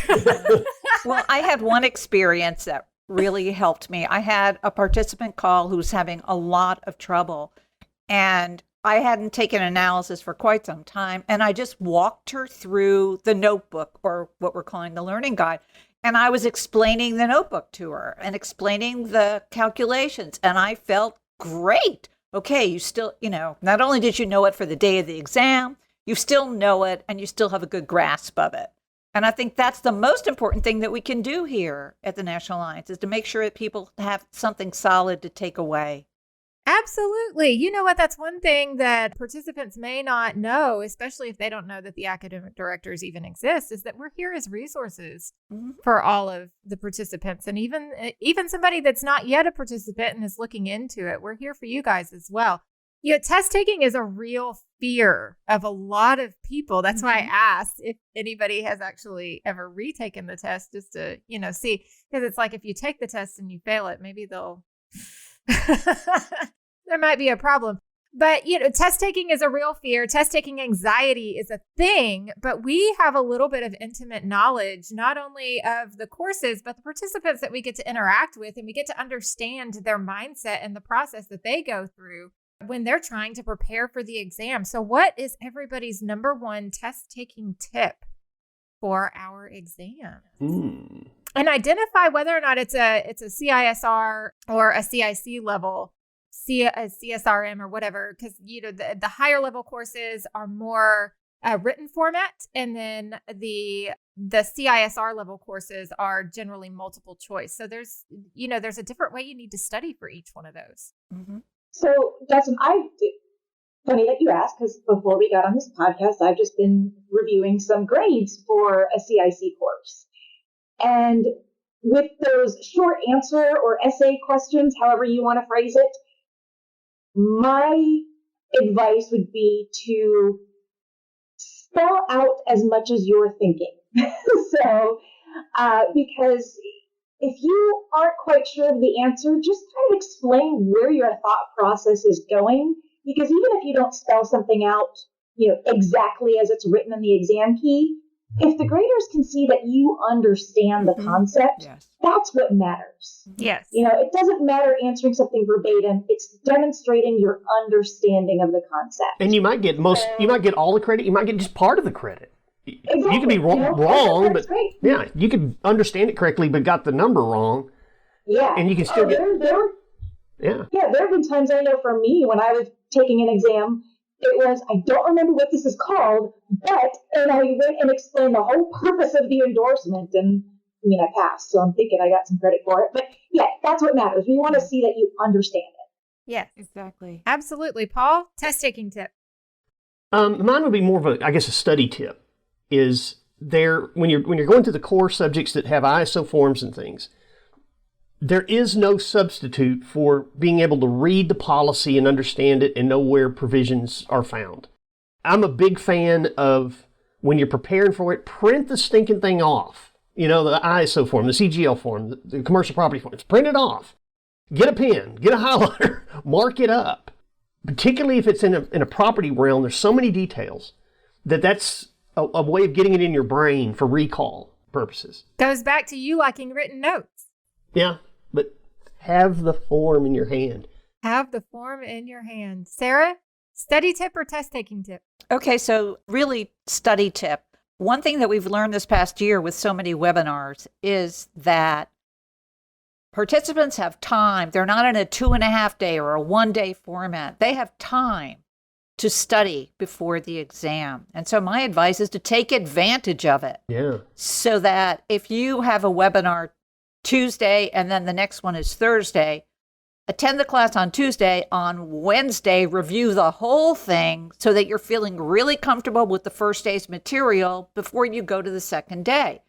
Well, I had one experience that really helped me. I had a participant call who's having a lot of trouble, and I hadn't taken analysis for quite some time, and I just walked her through the notebook, or what we're calling the learning guide, and I was explaining the notebook to her and explaining the calculations, and I felt great. Okay, you still, not only did you know it for the day of the exam, you still know it, and you still have a good grasp of it. And I think that's the most important thing that we can do here at the National Alliance, is to make sure that people have something solid to take away. Absolutely. You know what? That's one thing that participants may not know, especially if they don't know that the academic directors even exist, is that we're here as resources for all of the participants. And even somebody that's not yet a participant and is looking into it, we're here for you guys as well. Test taking is a real fear of a lot of people. That's why I asked if anybody has actually ever retaken the test, just to, see, because it's like if you take the test and you fail it, maybe there might be a problem. But, test taking is a real fear. Test taking anxiety is a thing, but we have a little bit of intimate knowledge, not only of the courses, but the participants that we get to interact with, and we get to understand their mindset and the process that they go through when they're trying to prepare for the exam. So what is everybody's number one test taking tip for our exam? And identify whether or not it's a CISR or a CIC level, a CSRM or whatever, because the higher level courses are more written format, and then the CISR level courses are generally multiple choice. So there's a different way you need to study for each one of those. So, Dustin, funny that you asked, because before we got on this podcast, I've just been reviewing some grades for a CIC course. And with those short answer or essay questions, however you want to phrase it, my advice would be to spell out as much as you're thinking. Because if you aren't quite sure of the answer, just kind of explain where your thought process is going. Because even if you don't spell something out, exactly as it's written in the exam key, If the graders can see that you understand the concept, Yes. that's what matters. Yes. It doesn't matter answering something verbatim. It's demonstrating your understanding of the concept. And you might get all the credit. You might get just part of the credit. Exactly. You could be wrong, that's but great. yeah, you could understand it correctly, but got the number wrong. Yeah. And you can still get. Yeah, there have been times I know for me when I was taking an exam, it was, I don't remember what this is called, and I went and explained the whole purpose of the endorsement, and I passed, so I'm thinking I got some credit for it. But yeah, that's what matters. We want to see that you understand it. Yes. Exactly. Absolutely. Paul, test taking tip. Mine would be more of a study tip. Is there when you're going to the core subjects that have ISO forms and things, there is no substitute for being able to read the policy and understand it and know where provisions are found. I'm a big fan of when you're preparing for it, print the stinking thing off. The ISO form, the CGL form, the commercial property forms, print it off. Get a pen, get a highlighter, mark it up. Particularly if it's in a property realm, there's so many details that's a way of getting it in your brain for recall purposes. Goes back to you liking written notes. Yeah, but have the form in your hand. Have the form in your hand. Sarah, study tip or test taking tip? Okay, so really study tip. One thing that we've learned this past year with so many webinars is that participants have time. They're not in a 2.5 day or a 1 day format. They have time to study before the exam. And so my advice is to take advantage of it. Yeah. So that if you have a webinar Tuesday and then the next one is Thursday, attend the class on Tuesday. On Wednesday, review the whole thing so that you're feeling really comfortable with the first day's material before you go to the second day.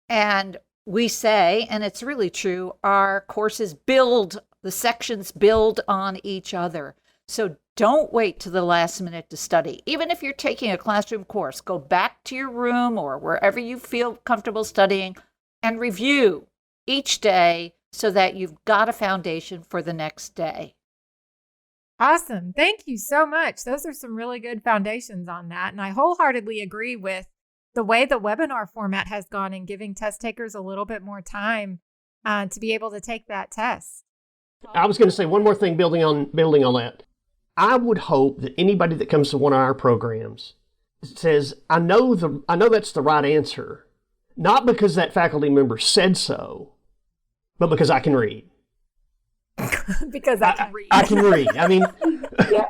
And we say, and it's really true, our courses the sections build on each other. So don't wait to the last minute to study. Even if you're taking a classroom course, go back to your room or wherever you feel comfortable studying and review each day so that you've got a foundation for the next day. Awesome. Thank you so much. Those are some really good foundations on that. And I wholeheartedly agree with the way the webinar format has gone in giving test takers a little bit more time to be able to take that test. I was going to say one more thing building on that. I would hope that anybody that comes to one of our programs says, I know that's the right answer, not because that faculty member said so, but because I can read. Because I can read. I can read. I mean,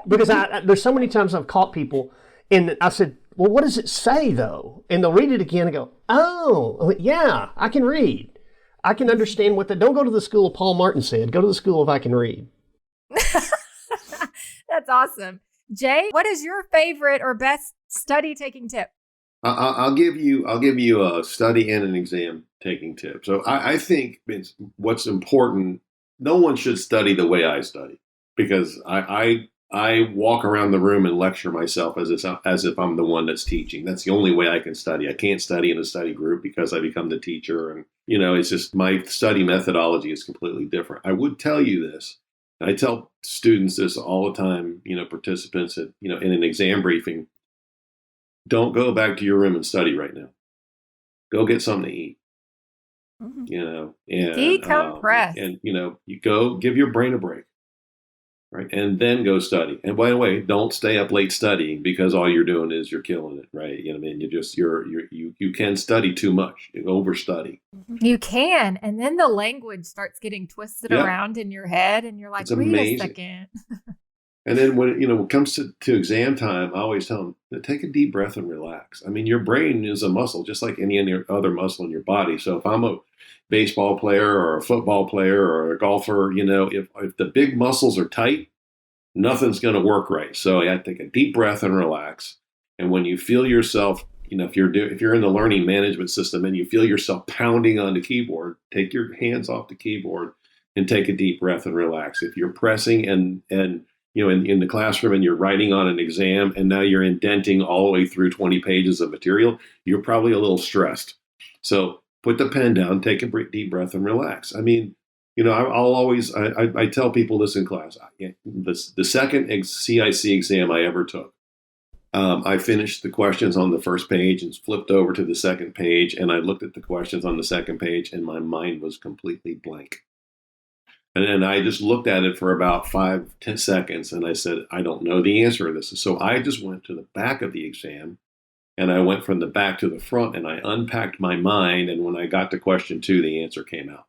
because there's so many times I've caught people and I said, well, what does it say though? And they'll read it again and go, oh, yeah, I can read. I can understand don't go to the school of Paul Martin said, go to the school of I can read. That's awesome. Jay, what is your favorite or best study taking tip? I'll give you a study and an exam taking tip. So I think what's important. No one should study the way I study because I walk around the room and lecture myself as if I'm the one that's teaching. That's the only way I can study. I can't study in a study group because I become the teacher, and it's just my study methodology is completely different. I would tell you this. I tell students this all the time, participants in an exam briefing, don't go back to your room and study right now. Go get something to eat, and decompress. You go give your brain a break, right? And then go study. And by the way, don't stay up late studying because all you're doing is you're killing it, right? You can study too much. You overstudy. You can, and then the language starts getting twisted around in your head, and you're like, wait a second. And then when it comes to exam time, I always tell them, take a deep breath and relax. I mean, your brain is a muscle, just like any other muscle in your body. So if I'm a baseball player or a football player or a golfer, if the big muscles are tight, nothing's going to work right. So I have to take a deep breath and relax. And when you feel yourself, if you're in the learning management system and you feel yourself pounding on the keyboard, take your hands off the keyboard and take a deep breath and relax. If you're pressing and in the classroom and you're writing on an exam and now you're indenting all the way through 20 pages of material, you're probably a little stressed. So put the pen down, take a deep breath and relax. I mean, I tell people this in class. The second CIC exam I ever took, I finished the questions on the first page and flipped over to the second page, and I looked at the questions on the second page, and my mind was completely blank. And then I just looked at it for about 5-10 seconds, and I said, I don't know the answer to this. So I just went to the back of the exam, and I went from the back to the front, and I unpacked my mind, and when I got to question 2, the answer came out.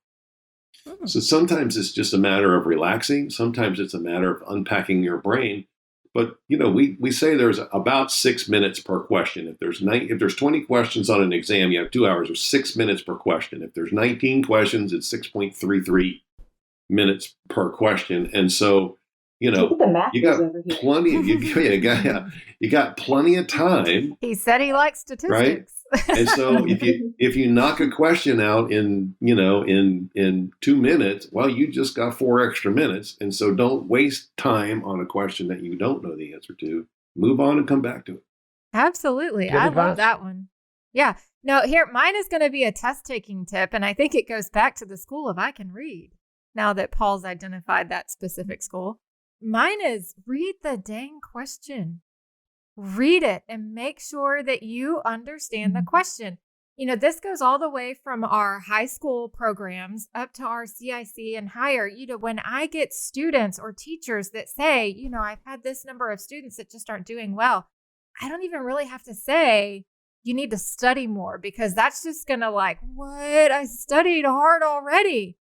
So sometimes it's just a matter of relaxing. Sometimes it's a matter of unpacking your brain. But, we say there's about 6 minutes per question. If there's 20 questions on an exam, you have 2 hours or 6 minutes per question. If there's 19 questions, it's 6.33 minutes per question. And so, you got plenty of, you got plenty of time. He said he likes statistics. Right? And so if you knock a question out in 2 minutes, well, you just got 4 extra minutes. And so don't waste time on a question that you don't know the answer to. Move on and come back to it. Absolutely. Good I advice. love that one. Yeah. No, here, mine is going to be a test taking tip. And I think it goes back to the school of I can read. Now that Paul's identified that specific school. Mine is read the dang question. Read it and make sure that you understand the question. This goes all the way from our high school programs up to our CIC and higher. When I get students or teachers that say, I've had this number of students that just aren't doing well, I don't even really have to say, you need to study more, because that's just going to what? I studied hard already.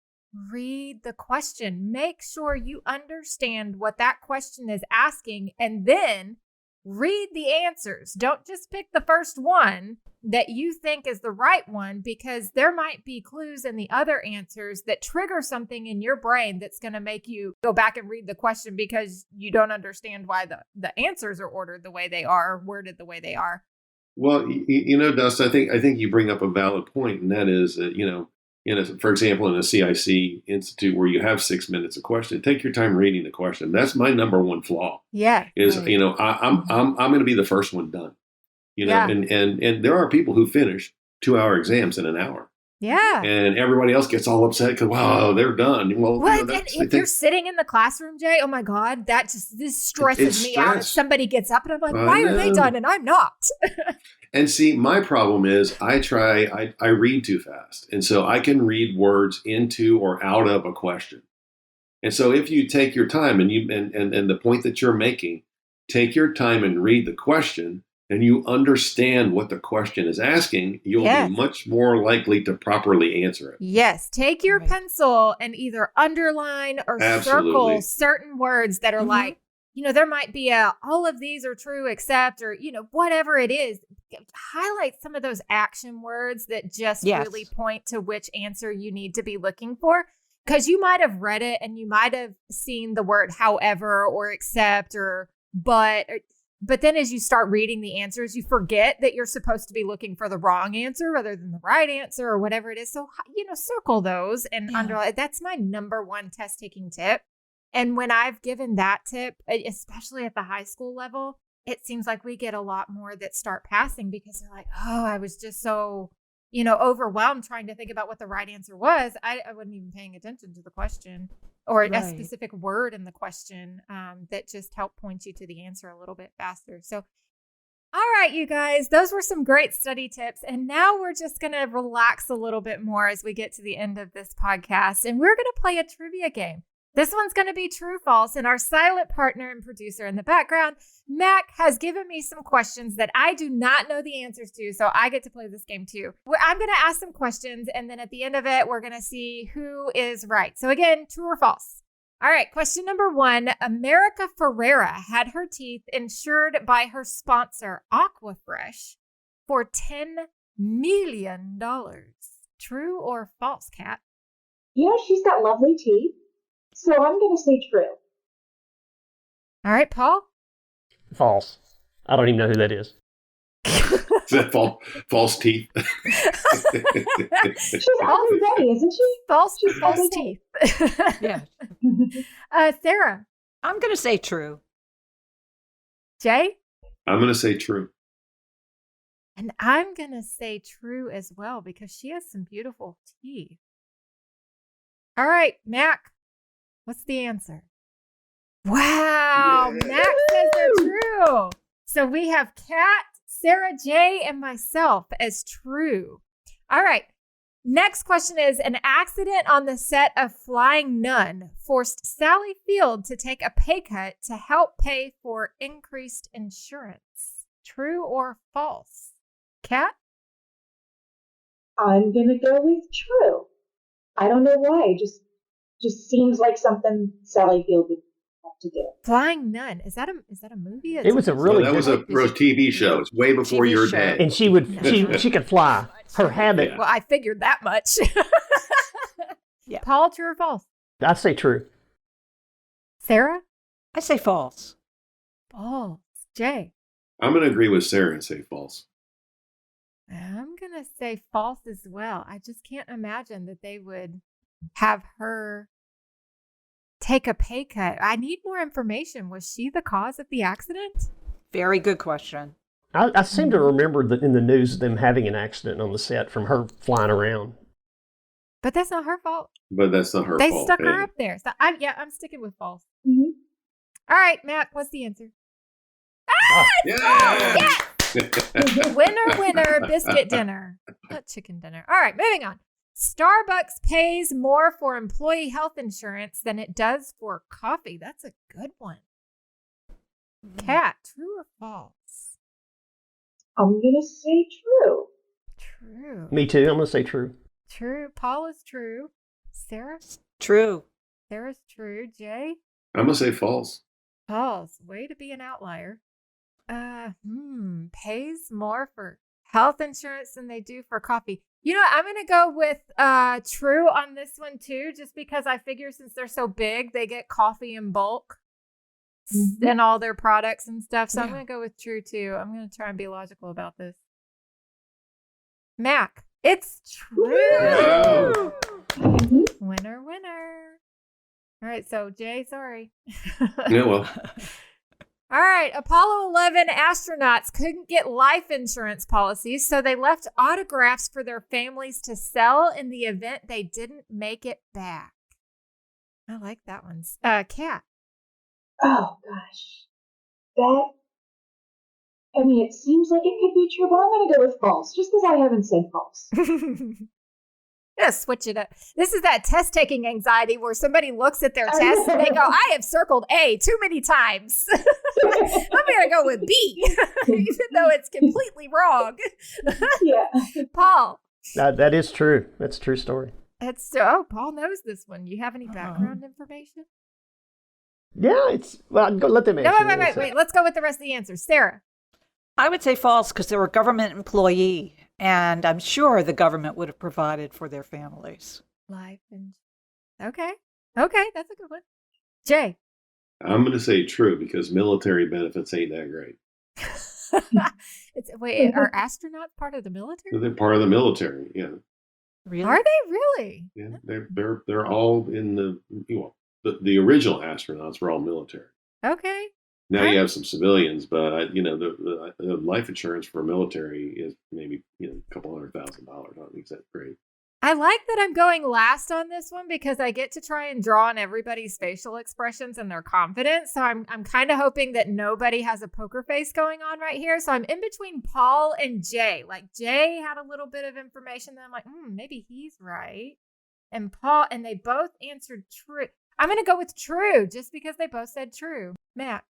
Read the question. Make sure you understand what that question is asking, and then read the answers. Don't just pick the first one that you think is the right one, because there might be clues in the other answers that trigger something in your brain that's going to make you go back and read the question because you don't understand why the answers are ordered the way they are, worded the way they are. Well, Dust, I think you bring up a valid point, and that is that, for example, in a CIC institute where you have 6 minutes a question, take your time reading the question. That's my number one flaw. Yeah. Is, I'm going to be the first one done. And there are people who finish 2-hour exams in an hour. Yeah. And everybody else gets all upset because, wow, they're done. Well, and if you're sitting in the classroom, Jay, oh my God, this stresses me out. If somebody gets up and I'm like, why are they done and I'm not? And see, my problem is I read too fast. And so I can read words into or out of a question. And so if you take your time and the point that you're making, take your time and read the question, and you understand what the question is asking, you'll be much more likely to properly answer it. Yes. Take your pencil and either underline or circle certain words that are there might be all of these are true except, or, whatever it is. Highlight some of those action words that just really point to which answer you need to be looking for. Because you might have read it and you might have seen the word however or except or but then as you start reading the answers, you forget that you're supposed to be looking for the wrong answer rather than the right answer or whatever it is. So, circle those and underline. That's my number one test taking tip. And when I've given that tip, especially at the high school level, it seems like we get a lot more that start passing because they're like, oh, I was just so, overwhelmed trying to think about what the right answer was. I wasn't even paying attention to the question or a specific word in the question that just helped point you to the answer a little bit faster. So, all right, you guys, those were some great study tips. And now we're just going to relax a little bit more as we get to the end of this podcast. And we're going to play a trivia game. This one's going to be true, false, and our silent partner and producer in the background, Mac, has given me some questions that I do not know the answers to, so I get to play this game too. I'm going to ask some questions, and then at the end of it, we're going to see who is right. So again, true or false? All right, question number 1. America Ferrera had her teeth insured by her sponsor, Aquafresh, for $10 million. True or false, Kat? She's got lovely teeth. So I'm going to say true. All right, Paul? False. I don't even know who that is. Is that false teeth? She's every day, isn't she? False teeth. Yeah. Sarah? I'm going to say true. Jay? I'm going to say true. And I'm going to say true as well because she has some beautiful teeth. All right, Mac. What's the answer? Wow, Mac says they're true. So we have Kat, Sarah J, and myself as true. All right. Next question is, an accident on the set of Flying Nun forced Sally Field to take a pay cut to help pay for increased insurance. True or false? Kat? I'm gonna go with true. I don't know why. Just seems like something Sally Field would have to do. Flying Nun. Is that a movie? It was a No, really that good was a TV show. It's way before TV your show. day. and she could fly. Her habit, Well, I figured that much. Yeah. Paul, true or false? I say true. Sarah? I say false. False. Jay? I'm going to agree with Sarah and say false. I'm going to say false as well. I just can't imagine that they would have her take a pay cut. I need more information. Was she the cause of the accident? Very good question. I seem to remember that in the news them having an accident on the set from her flying around. But that's not her fault. But that's not her They fault. stuck her Hey. up there. So I'm sticking with false. Mm-hmm. All right, Matt, what's the answer? Yeah! Winner, biscuit dinner. Not chicken dinner. All right, moving on. Starbucks pays more for employee health insurance than it does for coffee. That's a good one. Kat, true or false? I'm gonna say true. True. Me too. I'm going to say true. True. Paul is true. Sarah? True. Sarah's true. Jay? I'm going to say false. False. Way to be an outlier. Pays more for health insurance than they do for coffee. You know what? I'm going to go with true on this one too, just because I figure since they're so big, they get coffee in bulk and all their products and stuff. So I'm going to go with true too. I'm going to try and be logical about this. Mac, it's true. Wow. Winner, winner. All right, so Jay, sorry. Yeah, well, All right, Apollo 11 astronauts couldn't get life insurance policies, so they left autographs for their families to sell in the event they didn't make it back. I like that one. Kat. Oh gosh. It seems like it could be true, but I'm gonna go with false, just because I haven't said false. Yeah, switch it up. This is that test taking anxiety where somebody looks at their test and they go, I have circled A too many times. I'm going to go with B, even though it's completely wrong. Yeah. Paul. That is true. That's a true story. Paul knows this one. You have any background information? Yeah, go let them answer. No, wait. Let's go with the rest of the answers. Sarah. I would say false because they were a government employee, and I'm sure the government would have provided for their families. Life and okay, that's a good one. Jay. I'm going to say true because military benefits ain't that great. Wait, are astronauts part of the military? They're part of the military, yeah. Really? Are they really? Yeah, they're all in the original astronauts were all military. Okay. Now you have some civilians, but the life insurance for military is maybe a couple $100,000. I don't think that's great. I like that I'm going last on this one because I get to try and draw on everybody's facial expressions and their confidence. So I'm kind of hoping that nobody has a poker face going on right here. So I'm in between Paul and Jay. Like Jay had a little bit of information that I'm like, maybe he's right. And Paul, and they both answered true. I'm going to go with true just because they both said true. Mac.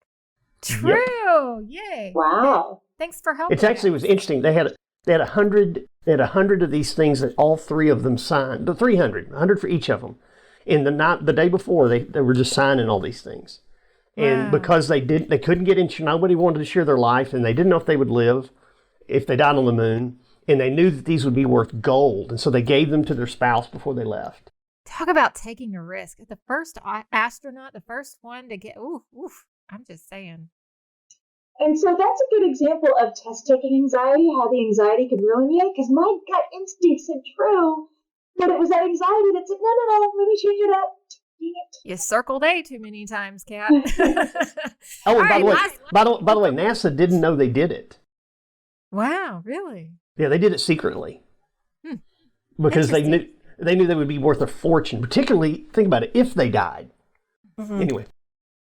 True. Yep. Yay. Wow. Thanks for helping. It actually was interesting. They had 100 of these things that all three of them signed. The 100 for each of them. In the day before, they were just signing all these things. And because they couldn't get insurance, nobody wanted to share their life, and they didn't know if they would live if they died on the moon. And they knew that these would be worth gold, and so they gave them to their spouse before they left. Talk about taking a risk. The first astronaut, the first one to get, I'm just saying. And so that's a good example of test-taking anxiety, how the anxiety could ruin you, because my gut instinct said true, but it was that anxiety that said, no, let me change it up. Dang it. You circled A too many times, Kat. Oh, and by the way, NASA didn't know they did it. Wow, really? Yeah, they did it secretly. Because they knew they would be worth a fortune, particularly, think about it, if they died. Anyway.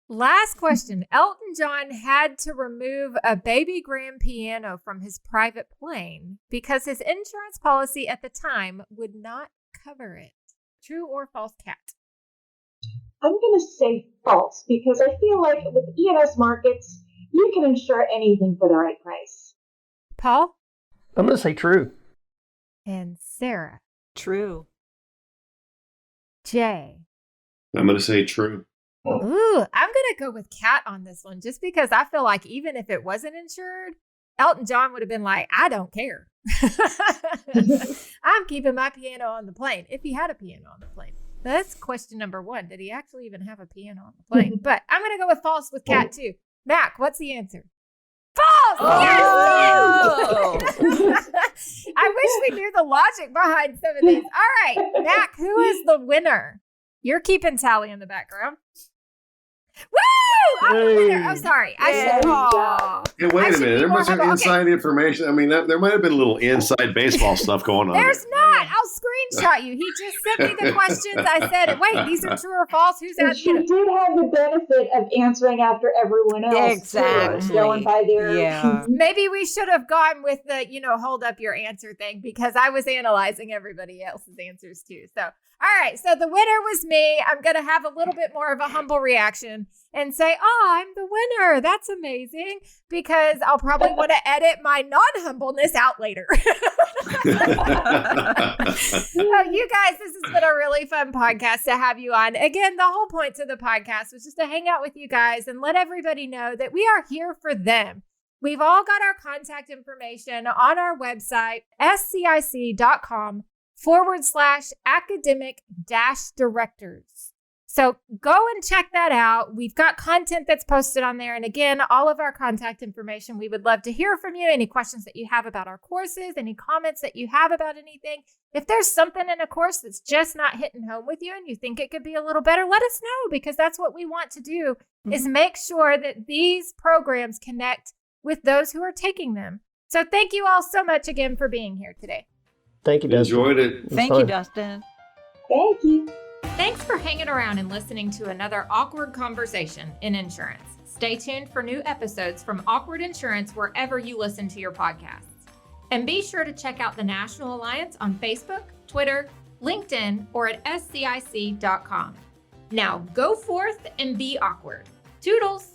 Last question. Elton John had to remove a baby grand piano from his private plane because his insurance policy at the time would not cover it. True or false, Kat? I'm going to say false because I feel like with E&S markets, you can insure anything for the right price. Paul? I'm going to say true. And Sarah? True. Jay? I'm going to say true. Ooh, I'm going to go with Kat on this one just because I feel like even if it wasn't insured, Elton John would have been like, I don't care. I'm keeping my piano on the plane if he had a piano on the plane. That's question number 1. Did he actually even have a piano on the plane? But I'm going to go with false with Kat too. Mac, what's the answer? False! Oh! Yes! I wish we knew the logic behind some of these. All right, Mac, who is the winner? You're keeping tally in the background. Woo! I'm the winner. I'm sorry. I should. Hey, wait a minute. There must have been inside information. I mean, there might have been a little inside baseball stuff going on. There's not. I'll screenshot you. He just sent me the questions. I said, wait, these are true or false? Who's that? She did have the benefit of answering after everyone else. Exactly. Going by their... Yeah. Maybe we should have gone with the, hold up your answer thing because I was analyzing everybody else's answers too. So, all right. So the winner was me. I'm going to have a little bit more of a humble reaction and say, oh, I'm the winner. That's amazing. Because I'll probably want to edit my non-humbleness out later. You guys, this has been a really fun podcast to have you on. Again, the whole point to the podcast was just to hang out with you guys and let everybody know that we are here for them. We've all got our contact information on our website, scic.com/academic-directors. So go and check that out. We've got content that's posted on there. And again, all of our contact information, we would love to hear from you. Any questions that you have about our courses, any comments that you have about anything. If there's something in a course that's just not hitting home with you and you think it could be a little better, let us know because that's what we want to do is make sure that these programs connect with those who are taking them. So thank you all so much again for being here today. Thank you, Dustin. Enjoyed it. Thank you, Dustin. Thank you. Thanks for hanging around and listening to another awkward conversation in insurance. Stay tuned for new episodes from Awkward Insurance wherever you listen to your podcasts. And be sure to check out the National Alliance on Facebook, Twitter, LinkedIn, or at scic.com. Now go forth and be awkward. Toodles!